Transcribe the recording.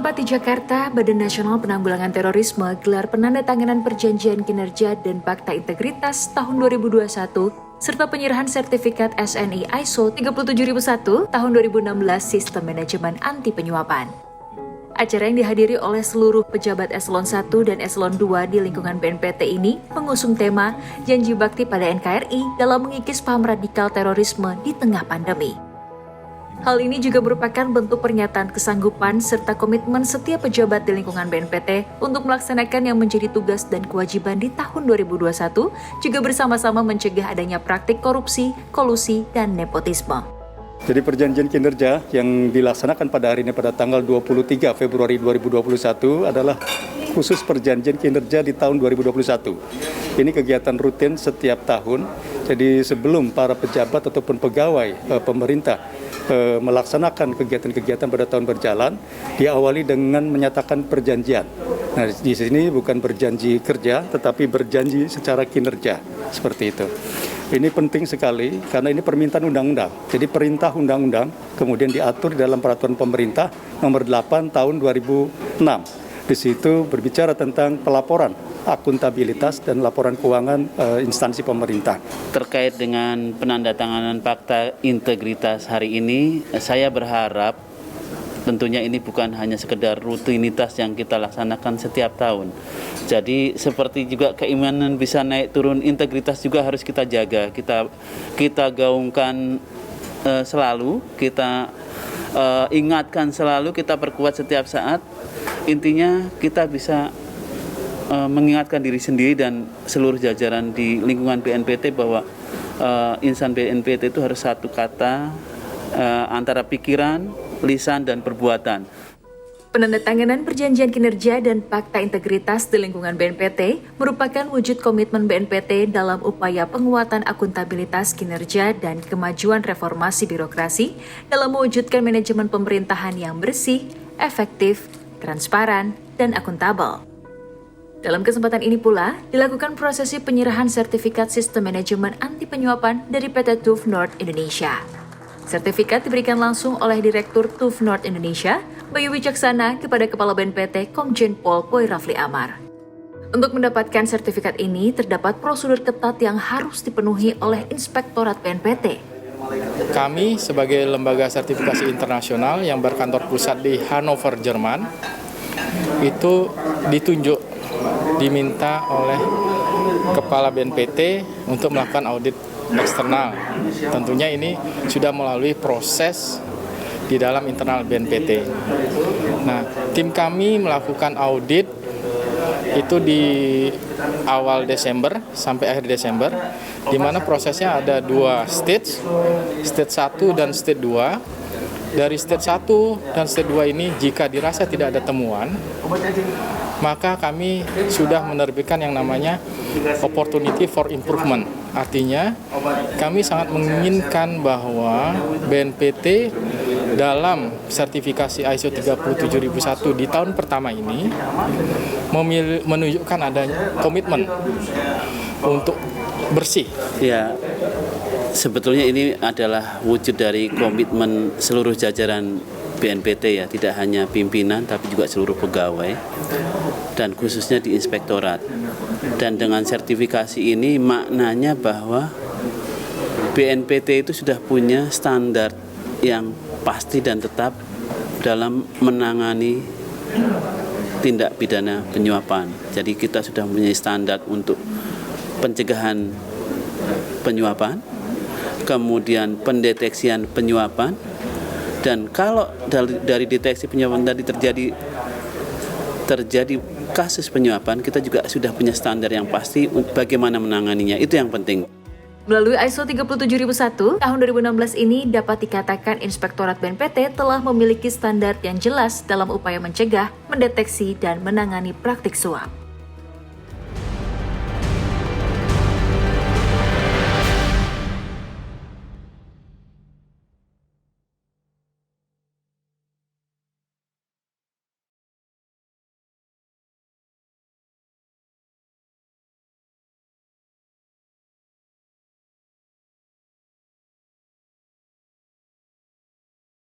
Bertempat di Jakarta, Badan Nasional Penanggulangan Terorisme gelar penandatanganan Perjanjian Kinerja dan Fakta Integritas tahun 2021 serta penyerahan sertifikat SNI ISO 37001 tahun 2016 Sistem Manajemen Anti Penyuapan. Acara yang dihadiri oleh seluruh pejabat Eselon 1 dan Eselon 2 di lingkungan BNPT ini mengusung tema Janji Bakti pada NKRI dalam mengikis paham radikal terorisme di tengah pandemi. Hal ini juga merupakan bentuk pernyataan kesanggupan serta komitmen setiap pejabat di lingkungan BNPT untuk melaksanakan yang menjadi tugas dan kewajiban di tahun 2021, juga bersama-sama mencegah adanya praktik korupsi, kolusi, dan nepotisme. Jadi perjanjian kinerja yang dilaksanakan pada hari ini pada tanggal 23 Februari 2021 adalah khusus perjanjian kinerja di tahun 2021. Ini kegiatan rutin setiap tahun, jadi sebelum para pejabat ataupun pegawai pemerintah melaksanakan kegiatan-kegiatan pada tahun berjalan, diawali dengan menyatakan perjanjian. Nah, di sini bukan berjanji kerja, tetapi berjanji secara kinerja, seperti itu. Ini penting sekali karena ini permintaan undang-undang. Jadi perintah undang-undang kemudian diatur di dalam peraturan pemerintah nomor 8 tahun 2006. Di situ berbicara tentang pelaporan, akuntabilitas dan laporan keuangan instansi pemerintah. Terkait dengan penandatanganan fakta integritas hari ini, saya berharap tentunya ini bukan hanya sekedar rutinitas yang kita laksanakan setiap tahun. Jadi seperti juga keimanan bisa naik turun, integritas juga harus kita jaga, kita gaungkan selalu, kita ingatkan selalu, kita perkuat setiap saat. Intinya kita bisa mengingatkan diri sendiri dan seluruh jajaran di lingkungan BNPT bahwa insan BNPT itu harus satu kata antara pikiran, lisan, dan perbuatan. Penandatanganan Perjanjian Kinerja dan Fakta Integritas di lingkungan BNPT merupakan wujud komitmen BNPT dalam upaya penguatan akuntabilitas kinerja dan kemajuan reformasi birokrasi dalam mewujudkan manajemen pemerintahan yang bersih, efektif, transparan, dan akuntabel. Dalam kesempatan ini pula, dilakukan prosesi penyerahan sertifikat Sistem Manajemen Anti Penyuapan dari PT TUV North Indonesia. Sertifikat diberikan langsung oleh Direktur TUV North Indonesia, Bayu Wicaksana, kepada Kepala BNPT Komjen Pol Boy Rafli Amar. Untuk mendapatkan sertifikat ini, terdapat prosedur ketat yang harus dipenuhi oleh Inspektorat BNPT. Kami sebagai lembaga sertifikasi internasional yang berkantor pusat di Hannover, Jerman, itu diminta oleh Kepala BNPT untuk melakukan audit eksternal. Tentunya ini sudah melalui proses di dalam internal BNPT. Nah, tim kami melakukan audit itu di awal Desember sampai akhir Desember, di mana prosesnya ada dua stage 1 dan stage 2. Dari stage 1 dan stage 2 ini jika dirasa tidak ada temuan, maka kami sudah menerbitkan yang namanya opportunity for improvement. Artinya, kami sangat menginginkan bahwa BNPT dalam sertifikasi ISO 37001 di tahun pertama ini menunjukkan adanya komitmen untuk bersih. Ya, sebetulnya ini adalah wujud dari komitmen seluruh jajaran BNPT ya, tidak hanya pimpinan tapi juga seluruh pegawai dan khususnya di inspektorat. Dan dengan sertifikasi ini maknanya bahwa BNPT itu sudah punya standar yang pasti dan tetap dalam menangani tindak pidana penyuapan. Jadi kita sudah mempunyai standar untuk pencegahan penyuapan, kemudian pendeteksian penyuapan, dan kalau dari deteksi penyuapan tadi terjadi kasus penyuapan, kita juga sudah punya standar yang pasti bagaimana menanganinya. Itu yang penting. Melalui ISO 37001 tahun 2016 ini dapat dikatakan Inspektorat BNPT telah memiliki standar yang jelas dalam upaya mencegah, mendeteksi, dan menangani praktik suap.